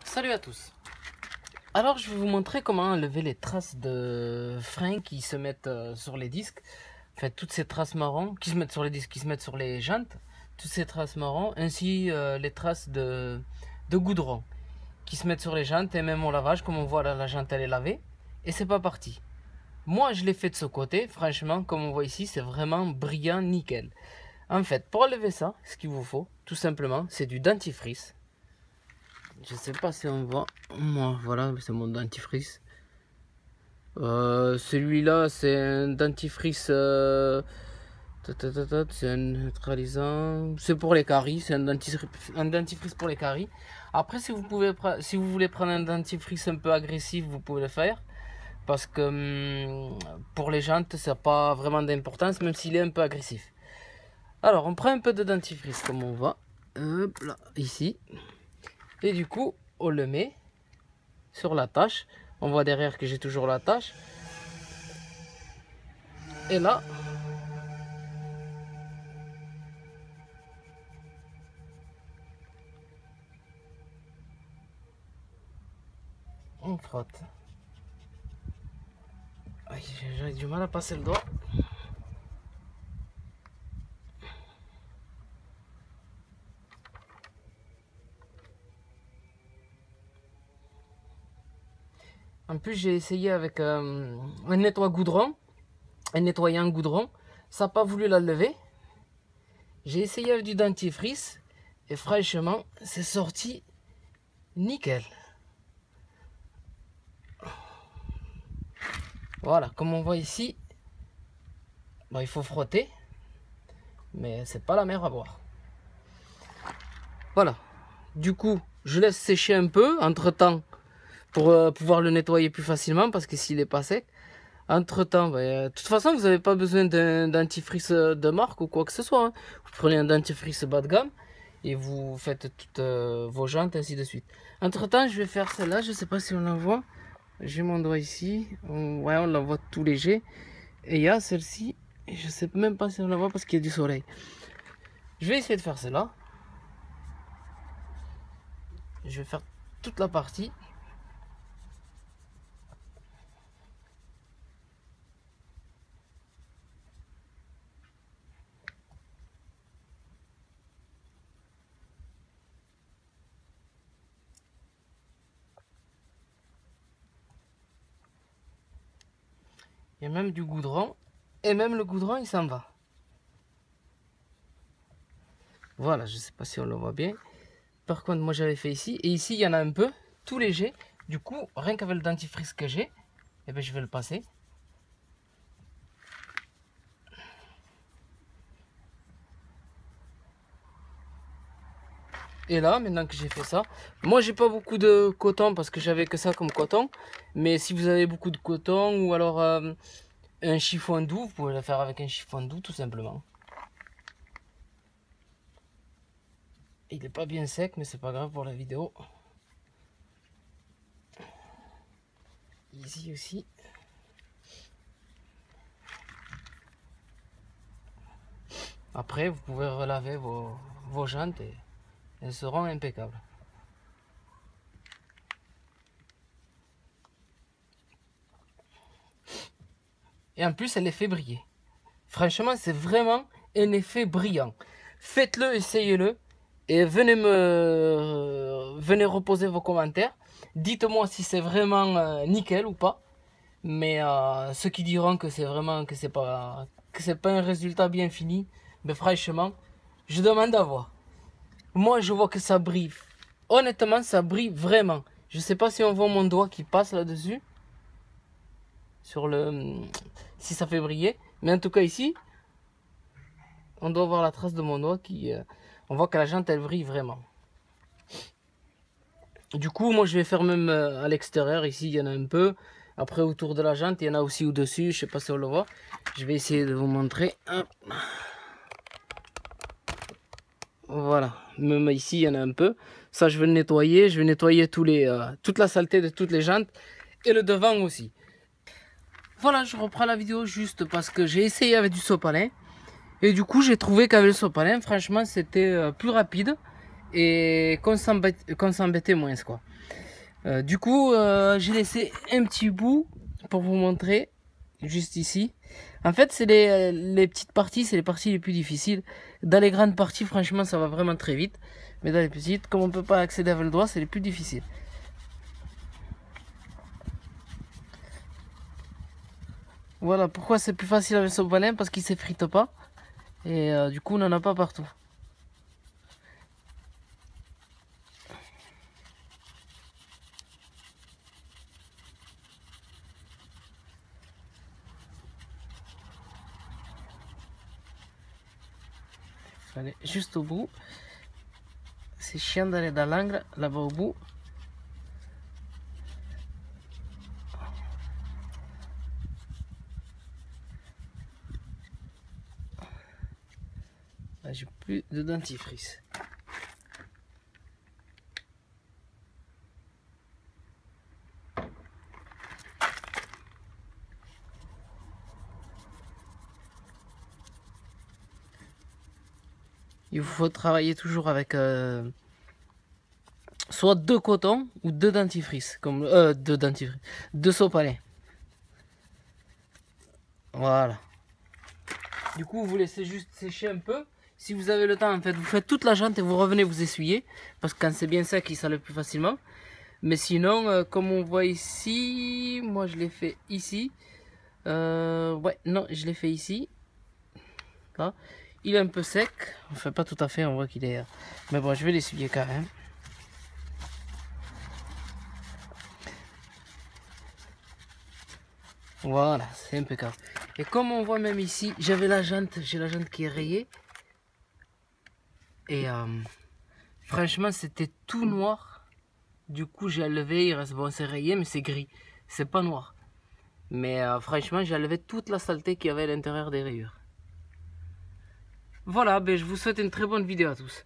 Salut à tous. Alors je vais vous montrer comment enlever les traces de frein qui se mettent sur les disques. En fait, toutes ces traces marron qui se mettent sur les disques, qui se mettent sur les jantes. Toutes ces traces marron, ainsi les traces de goudron qui se mettent sur les jantes. Et même au lavage, comme on voit là, la jante elle est lavée. Et c'est pas parti. Moi je l'ai fait de ce côté. Franchement, comme on voit ici, c'est vraiment brillant, nickel. En fait, pour enlever ça, ce qu'il vous faut, tout simplement, c'est du dentifrice. Je sais pas si on voit. Moi, voilà, c'est mon dentifrice. Celui-là, c'est un dentifrice. C'est un neutralisant. C'est pour les caries. C'est un dentifrice pour les caries. Après, si vous voulez prendre un dentifrice un peu agressif, vous pouvez le faire. Parce que pour les jantes, ça n'a pas vraiment d'importance, même s'il est un peu agressif. Alors, on prend un peu de dentifrice comme on voit. Hop là, ici. Et du coup, on le met sur la tâche. On voit derrière que j'ai toujours la tâche. Et là, on frotte. J'ai du mal à passer le doigt. En plus, j'ai essayé avec un nettoie-goudron, un nettoyant goudron. Ça n'a pas voulu la lever. J'ai essayé avec du dentifrice. Et franchement, c'est sorti nickel. Voilà, comme on voit ici, bon, il faut frotter. Mais c'est pas la mer à boire. Voilà. Du coup, je laisse sécher un peu entre-temps. Pour pouvoir le nettoyer plus facilement, parce que s'il n'est pas sec, entre temps, de toute façon vous n'avez pas besoin d'un dentifrice de marque ou quoi que ce soit, hein. Vous prenez un dentifrice bas de gamme et vous faites toutes vos jantes, ainsi de suite. Entre temps, je vais faire celle-là, je sais pas si on la voit, j'ai mon doigt ici, ouais, on la voit tout léger, et il y a celle-ci, je sais même pas si on la voit parce qu'il y a du soleil. Je vais essayer de faire celle-là, je vais faire toute la partie. Il y a même du goudron. Et même le goudron, il s'en va. Voilà, je sais pas si on le voit bien. Par contre, moi j'avais fait ici. Et ici, il y en a un peu, tout léger. Du coup, rien qu'avec le dentifrice que j'ai, eh ben, je vais le passer. Et là, maintenant que j'ai fait ça, moi j'ai pas beaucoup de coton parce que j'avais que ça comme coton. Mais si vous avez beaucoup de coton ou alors un chiffon doux, vous pouvez le faire avec un chiffon doux tout simplement. Il n'est pas bien sec, mais c'est pas grave pour la vidéo. Ici aussi. Après, vous pouvez relaver vos jantes et elles seront impeccables. Et en plus, elle les fait briller. Franchement, c'est vraiment un effet brillant. Faites-le, essayez-le. Et venez reposer vos commentaires. Dites-moi si c'est vraiment nickel ou pas. Mais ceux qui diront que c'est vraiment que c'est pas un résultat bien fini, mais franchement, je demande à voir. Moi, je vois que ça brille. Honnêtement, ça brille vraiment. Je sais pas si on voit mon doigt qui passe là-dessus. Sur le... Si ça fait briller. Mais en tout cas ici, on doit voir la trace de mon doigt qui... on voit que la jante, elle brille vraiment. Du coup, moi, je vais faire même à l'extérieur. Ici, il y en a un peu. Après, autour de la jante, il y en a aussi au-dessus. Je sais pas si on le voit. Je vais essayer de vous montrer. Hop. Voilà. Même ici, il y en a un peu. Ça, je vais le nettoyer. Je vais nettoyer toute la saleté de toutes les jantes. Et le devant aussi. Voilà, je reprends la vidéo juste parce que j'ai essayé avec du sopalin. Et du coup, j'ai trouvé qu'avec le sopalin, franchement, c'était plus rapide. et qu'on s'embêtait moins, quoi. Du coup, j'ai laissé un petit bout pour vous montrer, juste ici. En fait, c'est les petites parties, c'est les parties les plus difficiles. Dans les grandes parties, franchement, ça va vraiment très vite. Mais dans les petites, comme on peut pas accéder avec le doigt, c'est les plus difficiles. Voilà, pourquoi c'est plus facile avec le sopalin, parce qu'il s'effrite pas. Et du coup, on n'en a pas partout. Allez, juste au bout. C'est chiant d'aller dans l'angle, là-bas au bout. Là, j'ai plus de dentifrice. Il vous faut travailler toujours avec soit 2 cotons ou 2 dentifrices, comme 2 dentifrices, 2 sopalins. Voilà. Du coup, vous laissez juste sécher un peu. Si vous avez le temps, en fait, vous faites toute la jante et vous revenez vous essuyer, parce que quand c'est bien sec, il sale plus facilement. Mais sinon, comme on voit ici, moi je l'ai fait ici. Ouais, non, je l'ai fait ici. Là. Il est un peu sec, enfin pas tout à fait, on voit qu'il est... Mais bon, je vais l'essuyer quand même. Voilà, c'est impeccable. Et comme on voit même ici, j'avais la jante, j'ai la jante qui est rayée. Et franchement, c'était tout noir. Du coup, j'ai enlevé, il reste, bon, c'est rayé, mais c'est gris. C'est pas noir. Mais franchement, j'ai enlevé toute la saleté qu'il y avait à l'intérieur des rayures. Voilà, ben, je vous souhaite une très bonne vidéo à tous.